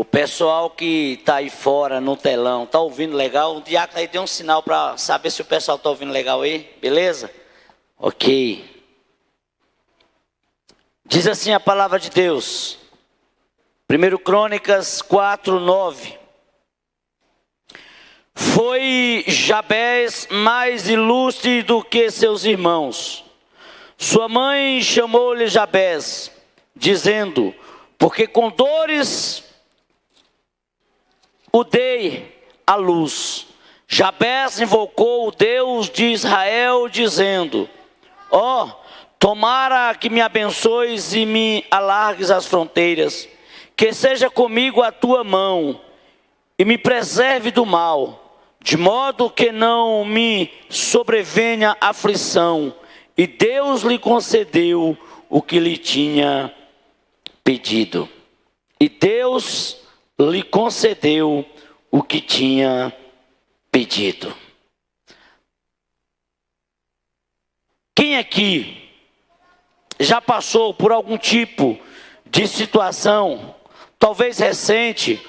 O pessoal que está aí fora no telão, está ouvindo legal? O diácono aí deu um sinal para saber se o pessoal está ouvindo legal aí, beleza? Ok. Diz assim a palavra de Deus, 1 Crônicas 4:9. Foi Jabés mais ilustre do que seus irmãos. Sua mãe chamou-lhe Jabés, dizendo: porque com dores o dei à luz. Jabés invocou o Deus de Israel, dizendo: ó, tomara que me abençoes e me alargues as fronteiras, que seja comigo a tua mão e me preserve do mal, de modo que não me sobrevenha aflição. E Deus lhe concedeu o que lhe tinha pedido. E Deus lhe concedeu o que tinha pedido. Quem aqui já passou por algum tipo de situação, talvez recente,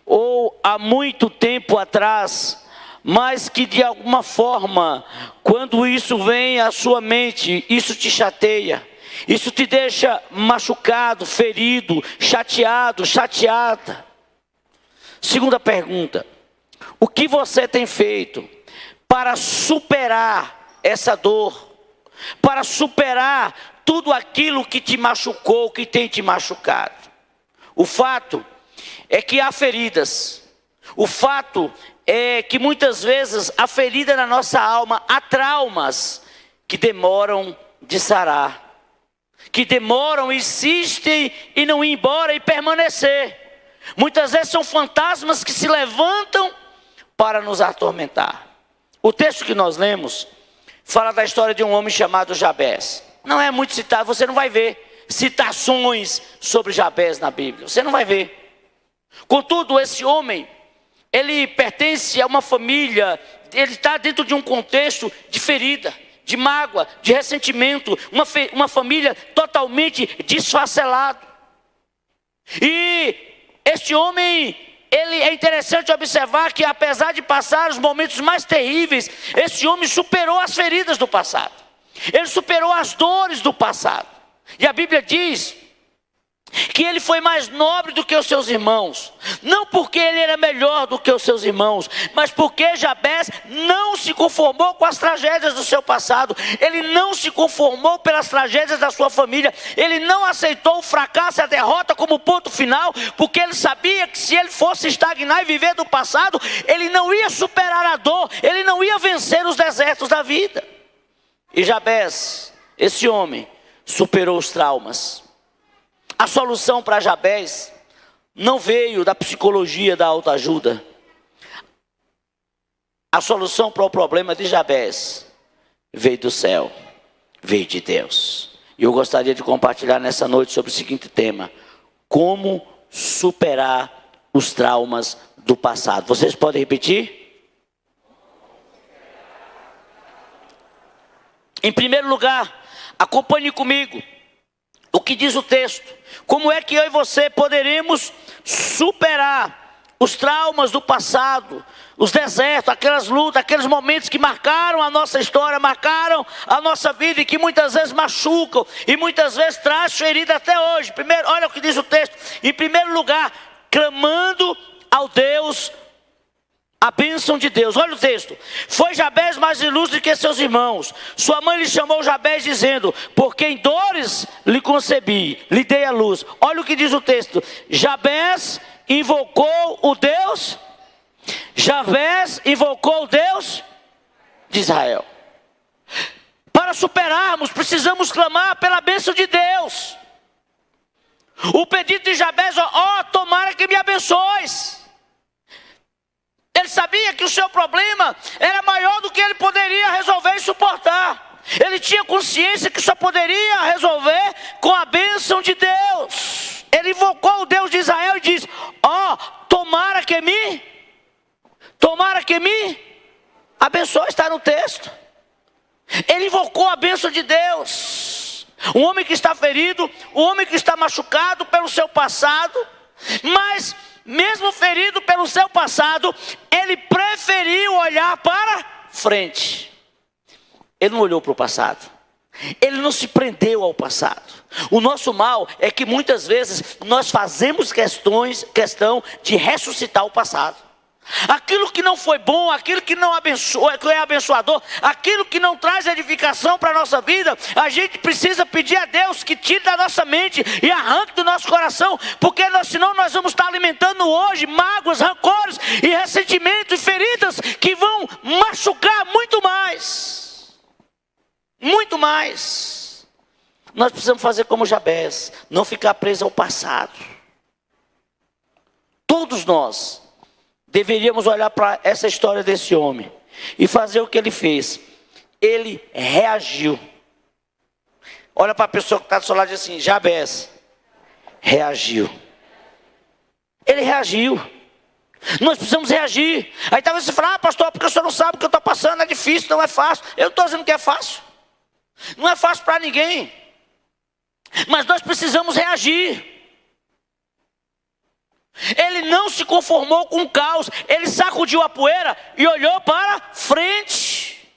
ou há muito tempo atrás, mas que de alguma forma, quando isso vem à sua mente, isso te chateia, isso te deixa machucado, ferido, chateado, chateada? Segunda pergunta: o que você tem feito para superar essa dor, para superar tudo aquilo que te machucou, que tem te machucado? O fato é que há feridas, o fato é que muitas vezes a ferida na nossa alma, há traumas que demoram de sarar, que demoram, insistem em não ir embora e permanecer. Muitas vezes são fantasmas que se levantam para nos atormentar. O texto que nós lemos fala da história de um homem chamado Jabés. Não é muito citado, você não vai ver citações sobre Jabés na Bíblia, você não vai ver. Contudo, esse homem, ele pertence a uma família, ele está dentro de um contexto de ferida, de mágoa, de ressentimento, uma família totalmente desfacelada. E este homem, ele é interessante observar que apesar de passar os momentos mais terríveis, esse homem superou as feridas do passado. Ele superou as dores do passado. E a Bíblia diz que ele foi mais nobre do que os seus irmãos, não porque ele era melhor do que os seus irmãos, mas porque Jabés não se conformou com as tragédias do seu passado, ele não se conformou pelas tragédias da sua família, ele não aceitou o fracasso e a derrota como ponto final, porque ele sabia que se ele fosse estagnar e viver do passado, ele não ia superar a dor, ele não ia vencer os desertos da vida. E Jabés, esse homem, superou os traumas. A solução para Jabés não veio da psicologia da autoajuda. A solução para o problema de Jabés veio do céu, veio de Deus. E eu gostaria de compartilhar nessa noite sobre o seguinte tema: como superar os traumas do passado. Vocês podem repetir? Em primeiro lugar, acompanhe comigo o que diz o texto. Como é que eu e você poderemos superar os traumas do passado, os desertos, aquelas lutas, aqueles momentos que marcaram a nossa história, marcaram a nossa vida e que muitas vezes machucam e muitas vezes traz ferida até hoje. Primeiro, olha o que diz o texto. Em primeiro lugar, clamando ao Deus, a bênção de Deus. Olha o texto: foi Jabés mais ilustre que seus irmãos. Sua mãe lhe chamou Jabés, dizendo: porque em dores lhe concebi, lhe dei a luz. Olha o que diz o texto: Jabés invocou o Deus, Jabés invocou o Deus de Israel. Para superarmos, precisamos clamar pela bênção de Deus. O pedido de Jabés: ó, tomara que me abençoes. Ele sabia que o seu problema era maior do que ele poderia resolver e suportar. Ele tinha consciência que só poderia resolver com a bênção de Deus. Ele invocou o Deus de Israel e disse: ó, tomara que me abençoe. Está no texto. Ele invocou a bênção de Deus. Um homem que está ferido, um homem que está machucado pelo seu passado, mas mesmo ferido pelo seu passado, ele preferiu olhar para frente. Ele não olhou para o passado. Ele não se prendeu ao passado. O nosso mal é que muitas vezes nós fazemos questão de ressuscitar o passado. Aquilo que não foi bom, aquilo que não abençoa, que é abençoador, aquilo que não traz edificação para a nossa vida, a gente precisa pedir a Deus que tire da nossa mente e arranque do nosso coração, porque senão nós vamos estar alimentando hoje mágoas, rancores e ressentimentos e feridas que vão machucar muito mais. Muito mais. Nós precisamos fazer como Jabez, não ficar preso ao passado. Todos nós deveríamos olhar para essa história desse homem e fazer o que ele fez. Ele reagiu. Olha para a pessoa que está do seu lado e diz assim: Jabez reagiu. Ele reagiu. Nós precisamos reagir. Aí talvez você fale: pastor, porque o senhor não sabe o que eu estou passando, é difícil, não é fácil. Eu não estou dizendo que é fácil. Não é fácil para ninguém. Mas nós precisamos reagir. Ele não se conformou com o caos, ele sacudiu a poeira e olhou para frente.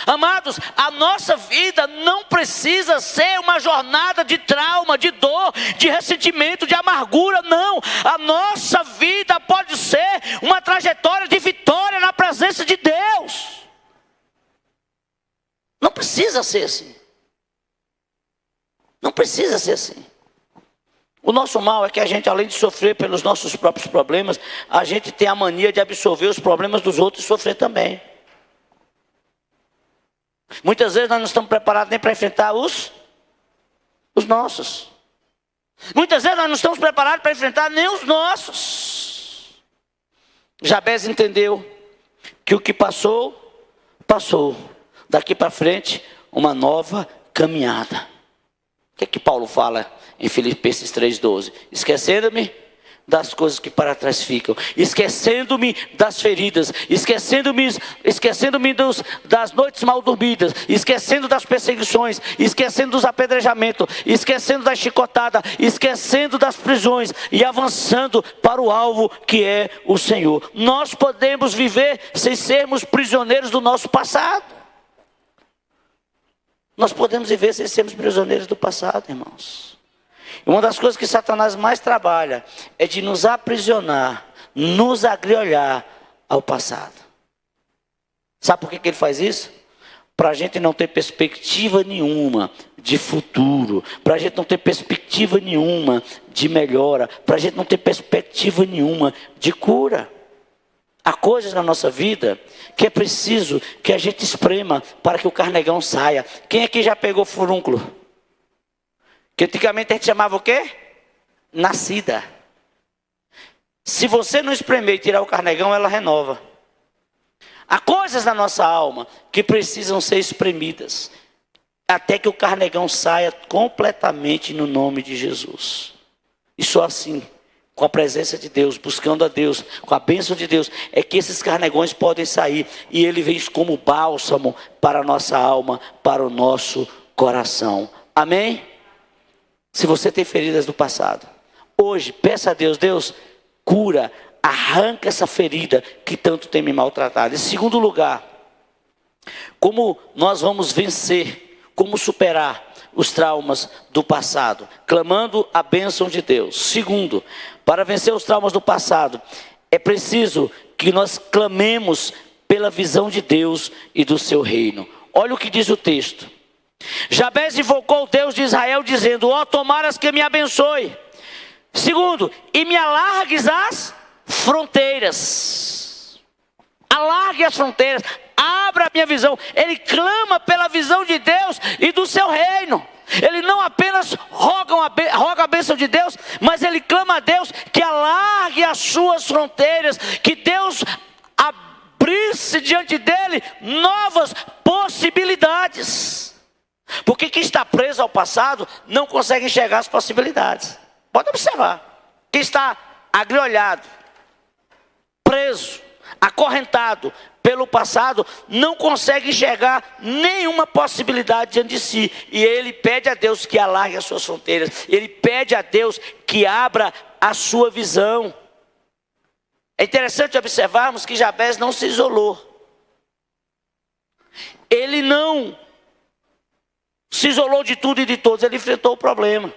Amados, a nossa vida não precisa ser uma jornada de trauma, de dor, de ressentimento, de amargura, não. A nossa vida pode ser uma trajetória de vitória na presença de Deus. Não precisa ser assim. Não precisa ser assim. O nosso mal é que a gente, além de sofrer pelos nossos próprios problemas, a gente tem a mania de absorver os problemas dos outros e sofrer também. Muitas vezes nós não estamos preparados nem para enfrentar os nossos. Muitas vezes nós não estamos preparados para enfrentar nem os nossos. Jabez entendeu que o que passou, passou. Daqui para frente, uma nova caminhada. O que Paulo fala em Filipenses 3,12? Esquecendo-me das coisas que para trás ficam, esquecendo-me das feridas, esquecendo-me das noites mal dormidas, esquecendo das perseguições, esquecendo dos apedrejamentos, esquecendo da chicotada, esquecendo das prisões e avançando para o alvo que é o Senhor. Nós podemos viver sem sermos prisioneiros do nosso passado. Nós podemos viver sem sermos prisioneiros do passado, irmãos. Uma das coisas que Satanás mais trabalha é de nos aprisionar, nos agriolhar ao passado. Sabe por que ele faz isso? Para a gente não ter perspectiva nenhuma de futuro, para a gente não ter perspectiva nenhuma de melhora, para a gente não ter perspectiva nenhuma de cura. Há coisas na nossa vida que é preciso que a gente esprema para que o carnegão saia. Quem aqui já pegou furúnculo? Que antigamente a gente chamava o quê? Nascida. Se você não espremer e tirar o carnegão, ela renova. Há coisas na nossa alma que precisam ser espremidas, até que o carnegão saia completamente no nome de Jesus. E só assim, com a presença de Deus, buscando a Deus, com a bênção de Deus, é que esses carnegões podem sair. E ele vem como bálsamo para a nossa alma, para o nosso coração. Amém? Se você tem feridas do passado, hoje peça a Deus: Deus, cura, arranca essa ferida que tanto tem me maltratado. Em segundo lugar, como nós vamos vencer, como superar os traumas do passado? Clamando a bênção de Deus. Segundo, para vencer os traumas do passado, é preciso que nós clamemos pela visão de Deus e do seu reino. Olha o que diz o texto. Jabez invocou o Deus de Israel, dizendo: ó, tomaras que me abençoe. Segundo, e me alargues as fronteiras. Alargue as fronteiras, abra a minha visão. Ele clama pela visão de Deus e do seu reino. Ele não apenas roga a bênção de Deus, mas ele clama a Deus que alargue as suas fronteiras, que Deus abrisse diante dele novas possibilidades. Porque quem está preso ao passado não consegue enxergar as possibilidades. Pode observar. Quem está agriolhado, preso, acorrentado pelo passado, não consegue enxergar nenhuma possibilidade diante de si. E ele pede a Deus que alargue as suas fronteiras. Ele pede a Deus que abra a sua visão. É interessante observarmos que Jabez não se isolou. Ele não se isolou de tudo e de todos, ele enfrentou o problema.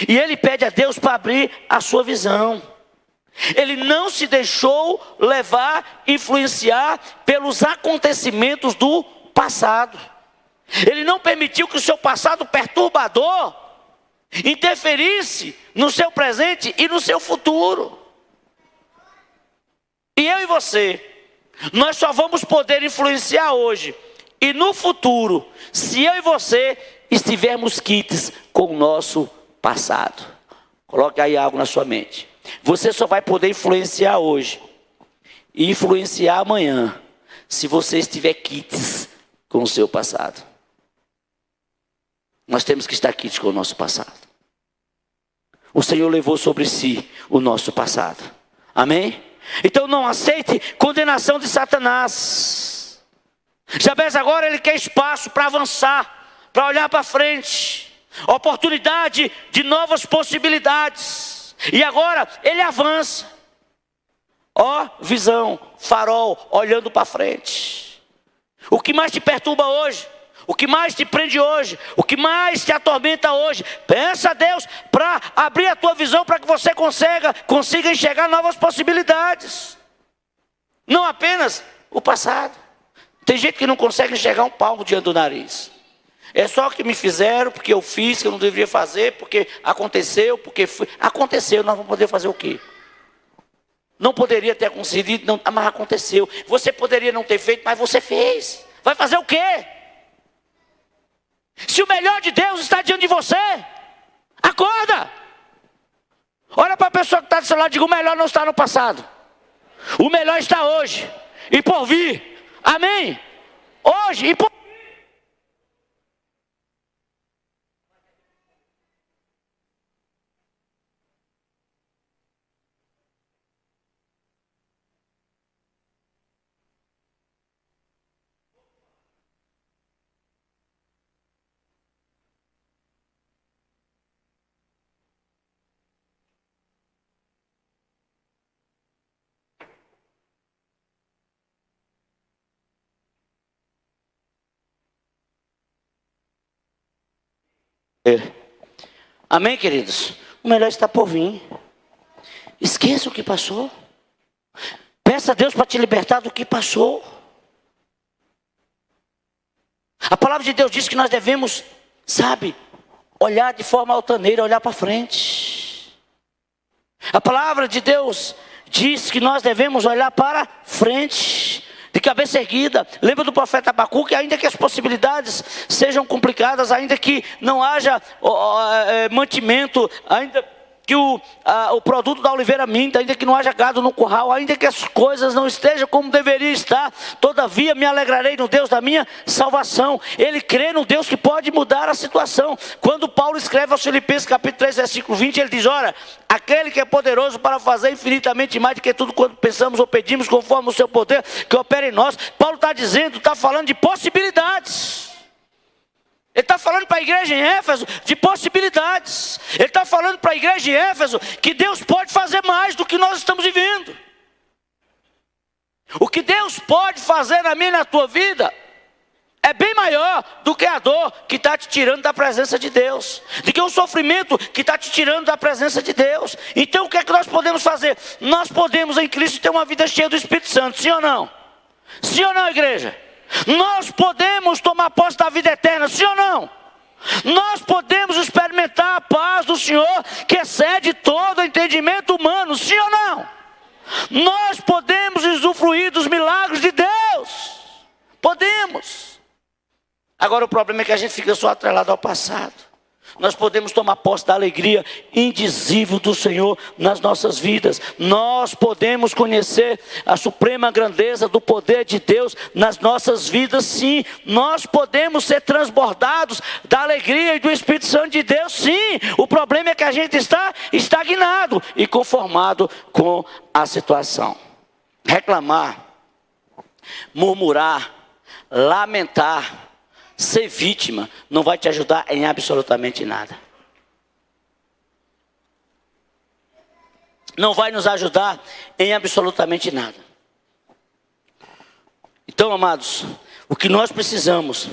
E ele pede a Deus para abrir a sua visão. Ele não se deixou levar, influenciar pelos acontecimentos do passado. Ele não permitiu que o seu passado perturbador interferisse no seu presente e no seu futuro. E eu e você, nós só vamos poder influenciar hoje e no futuro, se eu e você estivermos quites com o nosso passado. Coloque aí algo na sua mente. Você só vai poder influenciar hoje e influenciar amanhã, se você estiver quites com o seu passado. Nós temos que estar quites com o nosso passado. O Senhor levou sobre si o nosso passado. Amém? Então não aceite condenação de Satanás. Jabez agora ele quer espaço para avançar, para olhar para frente. Oportunidade de novas possibilidades. E agora ele avança. Ó, visão, farol, olhando para frente. O que mais te perturba hoje? O que mais te prende hoje? O que mais te atormenta hoje? Peça a Deus para abrir a tua visão, para que você consiga enxergar novas possibilidades. Não apenas o passado. Tem gente que não consegue enxergar um palmo diante do nariz. É só que me fizeram, porque eu fiz, que eu não deveria fazer, porque aconteceu, porque foi. Aconteceu, nós vamos poder fazer o quê? Não poderia ter concedido, não, mas aconteceu. Você poderia não ter feito, mas você fez. Vai fazer o quê? Se o melhor de Deus está diante de você, acorda. Olha para a pessoa que está do seu lado e diga: o melhor não está no passado. O melhor está hoje e por vir. Amém? Hoje e por vir. Amém, queridos? O melhor está por vir. Esqueça o que passou. Peça a Deus para te libertar do que passou. A palavra de Deus diz que nós devemos, olhar de forma altaneira, olhar para frente. A palavra de Deus diz que nós devemos olhar para frente, de cabeça erguida. Lembra do profeta Abacuque? Ainda que as possibilidades sejam complicadas, ainda que não haja mantimento, ainda que o produto da oliveira minta, ainda que não haja gado no curral, ainda que as coisas não estejam como deveria estar, todavia me alegrarei no Deus da minha salvação. Ele crê no Deus que pode mudar a situação. Quando Paulo escreve aos Filipenses capítulo 3, versículo 20, ele diz: ora, aquele que é poderoso para fazer infinitamente mais do que tudo quanto pensamos ou pedimos, conforme o seu poder que opera em nós. Paulo está falando de possibilidades. Ele está falando para a igreja em Éfeso de possibilidades. Ele está falando para a igreja em Éfeso que Deus pode fazer mais do que nós estamos vivendo. O que Deus pode fazer na minha e na tua vida é bem maior do que a dor que está te tirando da presença de Deus, do que o sofrimento que está te tirando da presença de Deus. Então o que é que nós podemos fazer? Nós podemos em Cristo ter uma vida cheia do Espírito Santo, sim ou não? Sim ou não, igreja? Nós podemos tomar posse da vida eterna, sim ou não? Nós podemos experimentar a paz do Senhor que excede todo entendimento humano, sim ou não? Nós podemos usufruir dos milagres de Deus. Podemos. Agora o problema é que a gente fica só atrelado ao passado. Nós podemos tomar posse da alegria indizível do Senhor nas nossas vidas. Nós podemos conhecer a suprema grandeza do poder de Deus nas nossas vidas, sim. Nós podemos ser transbordados da alegria e do Espírito Santo de Deus, sim. O problema é que a gente está estagnado e conformado com a situação. Reclamar, murmurar, lamentar, ser vítima não vai te ajudar em absolutamente nada. não vai nos ajudar em absolutamente nada. Então, amados, o que nós precisamos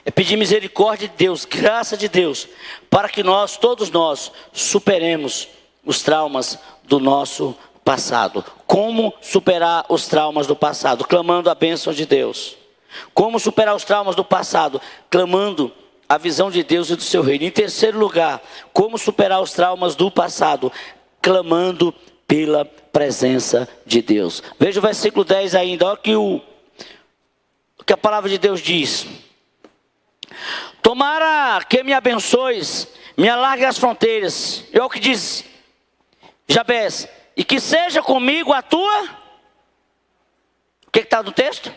é pedir misericórdia de Deus, graça de Deus, para que nós, todos nós, superemos os traumas do nosso passado. Como superar os traumas do passado? Clamando a bênção de Deus. Como superar os traumas do passado? Clamando a visão de Deus e do seu reino. Em terceiro lugar, como superar os traumas do passado? Clamando pela presença de Deus. Veja o versículo 10 ainda, olha o que a palavra de Deus diz. Tomara que me abençoes, me alargue as fronteiras. É o que diz Jabes. E que seja comigo a tua... O que está no texto?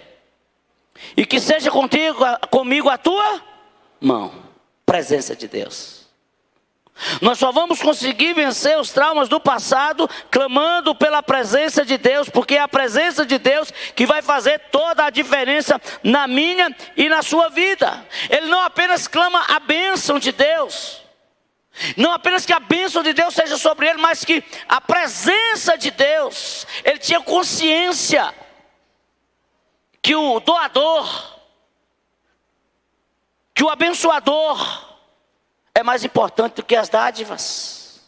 E que seja comigo a tua mão. Presença de Deus. Nós só vamos conseguir vencer os traumas do passado clamando pela presença de Deus, porque é a presença de Deus que vai fazer toda a diferença na minha e na sua vida. Ele não apenas clama a bênção de Deus, não apenas que a bênção de Deus seja sobre ele, mas que a presença de Deus. Ele tinha consciência que o doador, que o abençoador é mais importante do que as dádivas.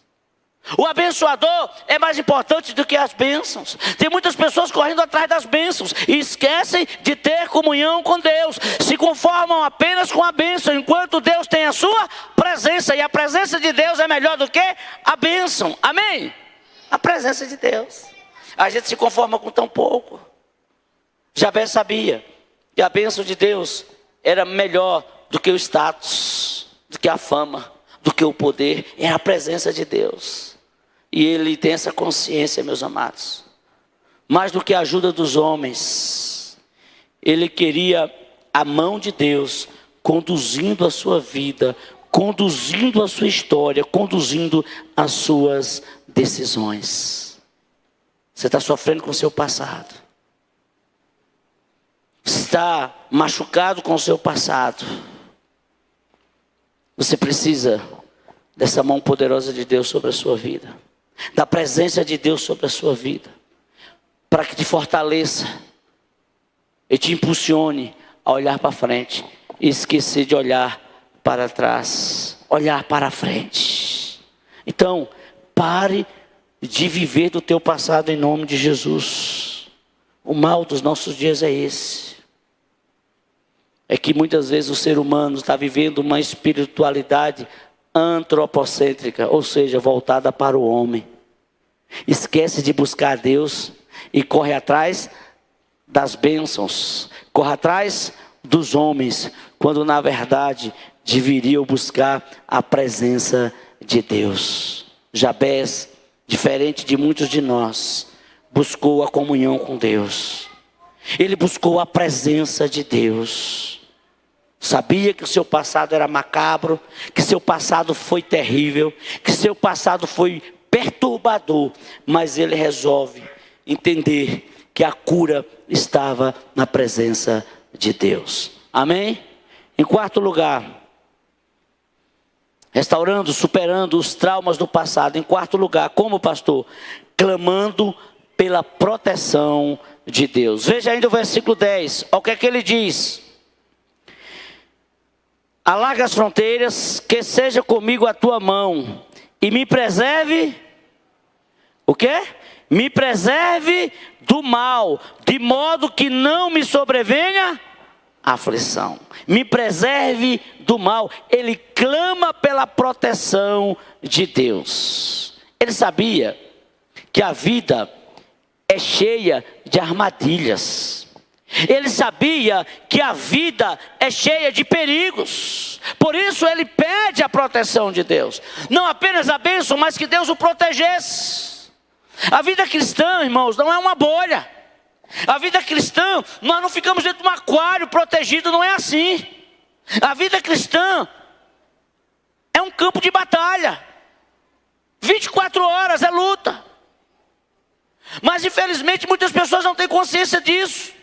O abençoador é mais importante do que as bênçãos. Tem muitas pessoas correndo atrás das bênçãos e esquecem de ter comunhão com Deus. Se conformam apenas com a bênção, enquanto Deus tem a sua presença. E a presença de Deus é melhor do que a bênção. Amém? A presença de Deus. A gente se conforma com tão pouco. Jabes sabia que a bênção de Deus era melhor do que o status, do que a fama, do que o poder. É a presença de Deus. E ele tem essa consciência, meus amados. Mais do que a ajuda dos homens, ele queria a mão de Deus conduzindo a sua vida, conduzindo a sua história, conduzindo as suas decisões. Você está sofrendo com o seu passado, está machucado com o seu passado. Você precisa dessa mão poderosa de Deus sobre a sua vida, da presença de Deus sobre a sua vida, para que te fortaleça e te impulsione a olhar para frente e esquecer de olhar para trás, olhar para frente. Então, pare de viver do teu passado em nome de Jesus. O mal dos nossos dias é esse. É que muitas vezes o ser humano está vivendo uma espiritualidade antropocêntrica, ou seja, voltada para o homem. Esquece de buscar a Deus e corre atrás das bênçãos, corre atrás dos homens, quando na verdade deveriam buscar a presença de Deus. Jabes, diferente de muitos de nós, buscou a comunhão com Deus. Ele buscou a presença de Deus. Sabia que o seu passado era macabro, que seu passado foi terrível, que seu passado foi perturbador, mas ele resolve entender que a cura estava na presença de Deus. Amém? Em quarto lugar, restaurando, superando os traumas do passado. Em quarto lugar, como pastor? Clamando pela proteção de Deus. Veja ainda o versículo 10, olha o que é que ele diz. Alarga as fronteiras, que seja comigo a tua mão, e me preserve, o quê? Me preserve do mal, de modo que não me sobrevenha aflição. Me preserve do mal. Ele clama pela proteção de Deus. Ele sabia que a vida é cheia de armadilhas. Ele sabia que a vida é cheia de perigos. Por isso ele pede a proteção de Deus. Não apenas a bênção, mas que Deus o protegesse. A vida cristã, irmãos, não é uma bolha. A vida cristã, nós não ficamos dentro de um aquário protegido, não é assim. A vida cristã é um campo de batalha. 24 horas é luta. Mas infelizmente muitas pessoas não têm consciência disso.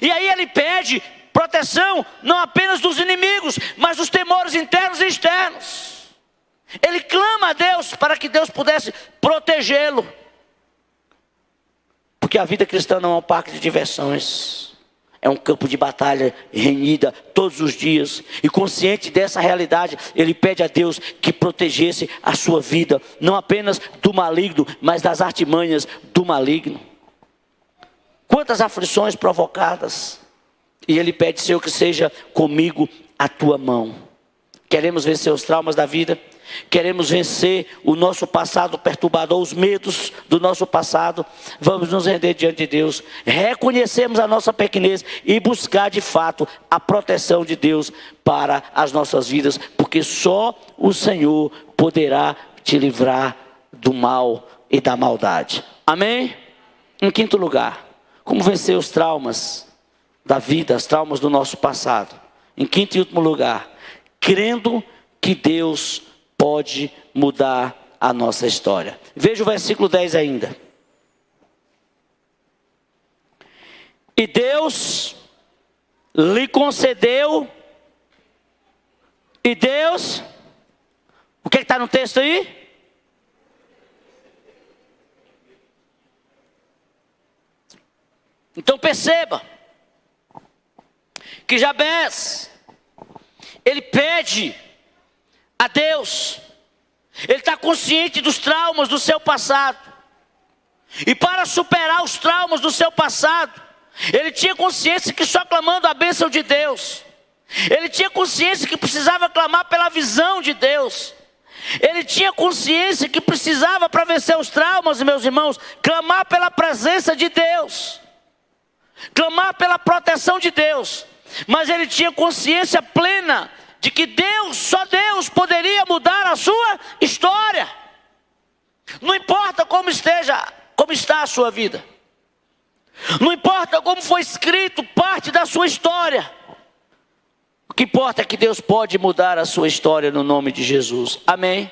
E aí ele pede proteção não apenas dos inimigos, mas dos temores internos e externos. Ele clama a Deus para que Deus pudesse protegê-lo. Porque a vida cristã não é um parque de diversões. É um campo de batalha renhida todos os dias. E consciente dessa realidade, ele pede a Deus que protegesse a sua vida. Não apenas do maligno, mas das artimanhas do maligno. Quantas aflições provocadas. E ele pede, Senhor, que seja comigo a tua mão. Queremos vencer os traumas da vida. Queremos vencer o nosso passado perturbador, os medos do nosso passado. Vamos nos render diante de Deus, reconhecermos a nossa pequenez e buscar de fato a proteção de Deus para as nossas vidas, porque só o Senhor poderá te livrar do mal e da maldade. Amém? Em quinto lugar, como vencer os traumas da vida, os traumas do nosso passado. Em quinto e último lugar, crendo que Deus pode mudar a nossa história. Veja o versículo 10 ainda. E Deus lhe concedeu. E Deus, o que está no texto aí? Então perceba que Jabez, ele pede a Deus, ele está consciente dos traumas do seu passado, e para superar os traumas do seu passado, ele tinha consciência que só clamando a bênção de Deus, ele tinha consciência que precisava clamar pela visão de Deus, ele tinha consciência que precisava, para vencer os traumas, meus irmãos, clamar pela presença de Deus, clamar pela proteção de Deus. Mas ele tinha consciência plena de que Deus, só Deus poderia mudar a sua história. Não importa como está a sua vida. Não importa como foi escrito parte da sua história. O que importa é que Deus pode mudar a sua história no nome de Jesus. Amém?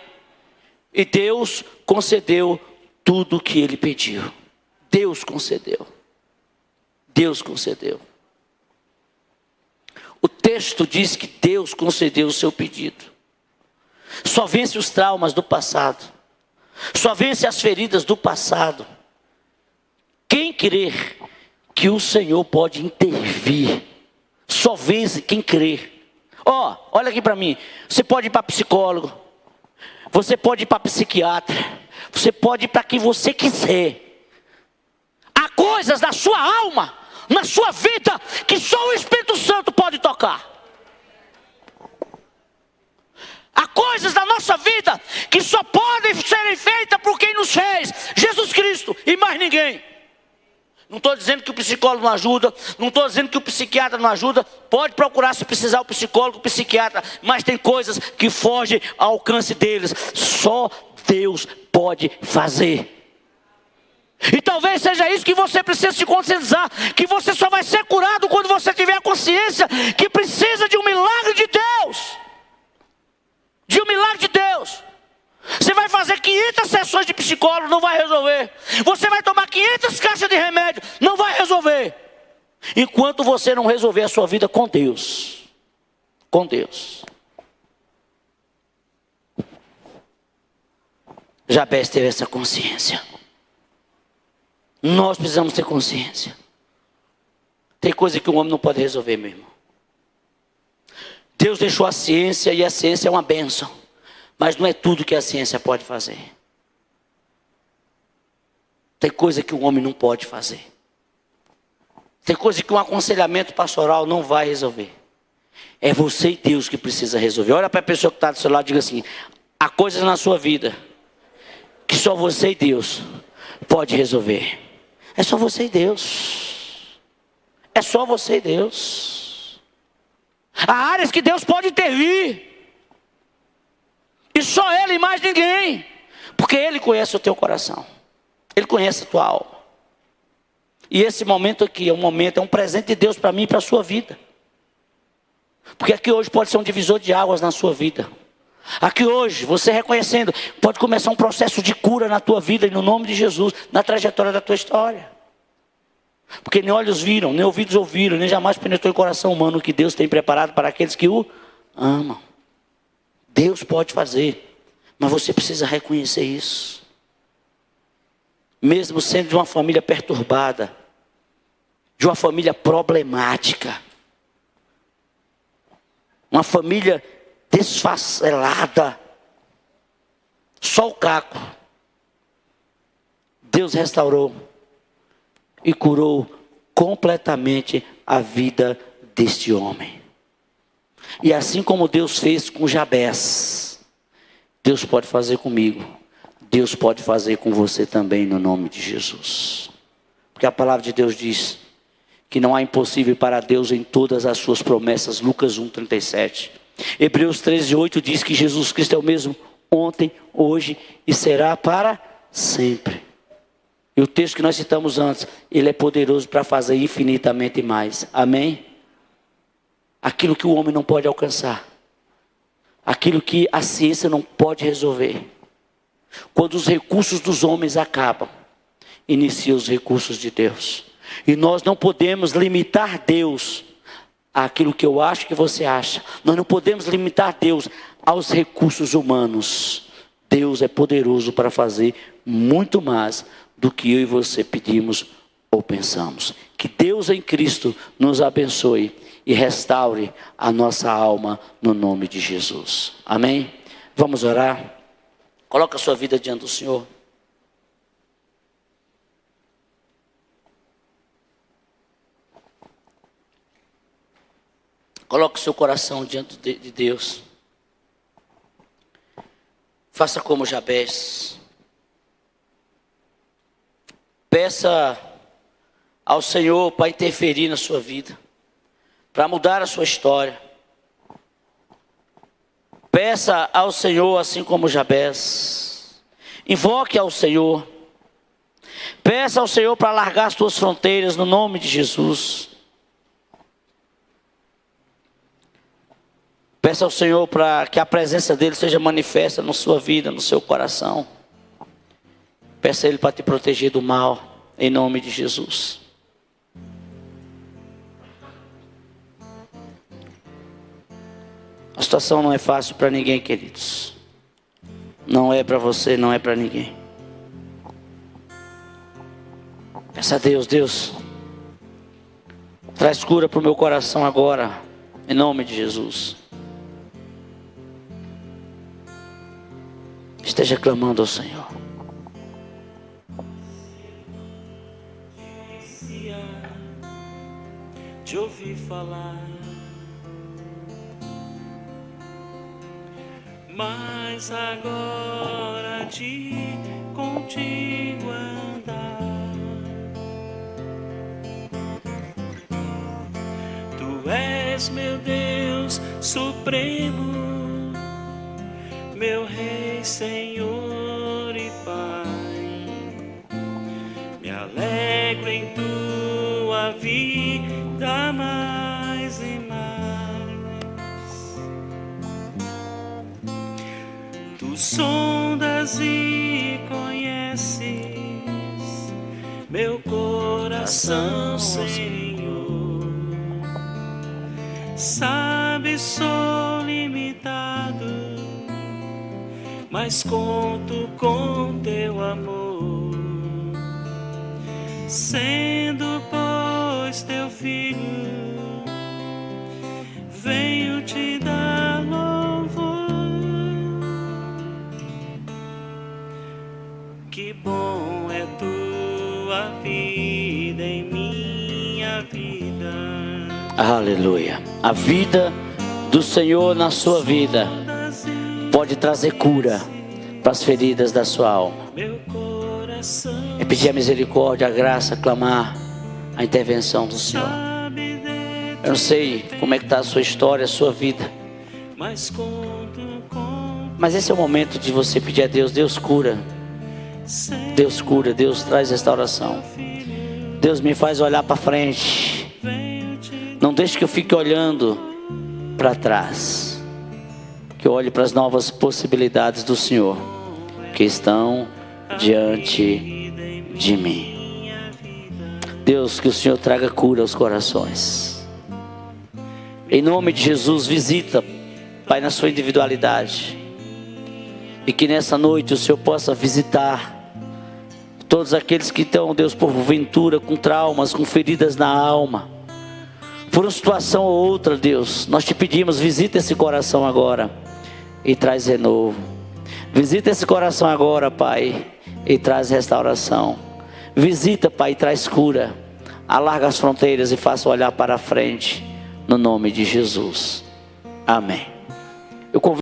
E Deus concedeu tudo o que ele pediu. Deus concedeu. Deus concedeu. O texto diz que Deus concedeu o seu pedido. Só vence os traumas do passado. Só vence as feridas do passado. Quem crer que o Senhor pode intervir, só vence quem crer. Olha aqui para mim. Você pode ir para psicólogo. Você pode ir para psiquiatra. Você pode ir para quem você quiser. Há coisas na sua alma, na sua vida, que só o Espírito Santo pode tocar. Há coisas na nossa vida que só podem ser feitas por quem nos fez, Jesus Cristo e mais ninguém. Não estou dizendo que o psicólogo não ajuda, não estou dizendo que o psiquiatra não ajuda. Pode procurar se precisar o psicólogo, o psiquiatra, mas tem coisas que fogem ao alcance deles. Só Deus pode fazer. E talvez seja isso que você precisa se conscientizar, que você só vai ser curado quando você tiver a consciência que precisa de um milagre de Deus. De um milagre de Deus. Você vai fazer 500 sessões de psicólogo, não vai resolver. Você vai tomar 500 caixas de remédio, não vai resolver. Enquanto você não resolver a sua vida com Deus. Com Deus. Jabez teve essa consciência. Nós precisamos ter consciência. Tem coisa que o homem não pode resolver, meu irmão. Deus deixou a ciência, e a ciência é uma bênção. Mas não é tudo que a ciência pode fazer. Tem coisa que o homem não pode fazer. Tem coisa que um aconselhamento pastoral não vai resolver. É você e Deus que precisa resolver. Olha para a pessoa que está do seu lado e diga assim: há coisas na sua vida que só você e Deus pode resolver. É só você e Deus. É só você e Deus. Há áreas que Deus pode intervir. E só Ele e mais ninguém. Porque Ele conhece o teu coração. Ele conhece a tua alma. E esse momento aqui é um presente de Deus para mim e para a sua vida. Porque aqui hoje pode ser um divisor de águas na sua vida. Aqui hoje, você reconhecendo, pode começar um processo de cura na tua vida, e no nome de Jesus, na trajetória da tua história. Porque nem olhos viram, nem ouvidos ouviram, nem jamais penetrou em coração humano o que Deus tem preparado para aqueles que o amam. Deus pode fazer, mas você precisa reconhecer isso. mesmo sendo de uma família perturbada, de uma família problemática, uma família desfacelada, só o caco, Deus restaurou e curou completamente a vida deste homem. E assim como Deus fez com Jabez, Deus pode fazer comigo, Deus pode fazer com você também, no nome de Jesus. Porque a palavra de Deus diz que não há impossível para Deus em todas as suas promessas. Lucas 1:37. Hebreus 13:8 diz que Jesus Cristo é o mesmo ontem, hoje e será para sempre. E o texto que nós citamos antes, ele é poderoso para fazer infinitamente mais. Amém? Aquilo que o homem não pode alcançar, aquilo que a ciência não pode resolver. Quando os recursos dos homens acabam, inicia os recursos de Deus. E nós não podemos limitar Deus àquilo que eu acho que você acha. Nós não podemos limitar Deus aos recursos humanos. Deus é poderoso para fazer muito mais do que eu e você pedimos ou pensamos. Que Deus em Cristo nos abençoe e restaure a nossa alma no nome de Jesus. Amém? Vamos orar. Coloca a sua vida diante do Senhor. Coloque o seu coração diante de Deus. Faça como Jabez. Peça ao Senhor para interferir na sua vida, para mudar a sua história. Peça ao Senhor assim como Jabez. Invoque ao Senhor. Peça ao Senhor para largar as tuas fronteiras no nome de Jesus. Peça ao Senhor para que a presença dEle seja manifesta na sua vida, no seu coração. Peça a Ele para te proteger do mal, em nome de Jesus. A situação não é fácil para ninguém, queridos. Não é para você, não é para ninguém. Peça a Deus, Deus, traz cura para o meu coração agora, em nome de Jesus. Esteja clamando ao Senhor. Te ouvi falar, mas agora de contigo andar. Tu és meu Deus supremo, meu Rei, Senhor e Pai. Me alegro em tua vida mais e mais. Tu sondas e conheces meu coração, Senhor. Sabes, sou limitado, mas conto com teu amor. Sendo, pois, teu filho, venho te dar louvor. Que bom é tua vida em minha vida. Aleluia. A vida do Senhor na sua vida pode trazer cura para as feridas da sua alma. É pedir a misericórdia, a graça, clamar a intervenção do Senhor. Eu não sei como é que está a sua história, a sua vida, mas esse é o momento de você pedir a Deus. Deus cura, Deus cura, Deus traz restauração. Deus me faz olhar para frente. Não deixe que eu fique olhando para trás, que eu olhe para as novas possibilidades do Senhor que estão diante de mim. Deus, que o Senhor traga cura aos corações. Em nome de Jesus, visita, Pai, na sua individualidade. E que nessa noite o Senhor possa visitar Todos aqueles que estão, Deus, porventura, com traumas, com feridas na alma, por uma situação ou outra, Deus, nós te pedimos, visita esse coração agora e traz renovo. Visita esse coração agora, Pai, e traz restauração. Visita, Pai, e traz cura. Alarga as fronteiras e faça olhar para a frente, no nome de Jesus. Amém. Eu convido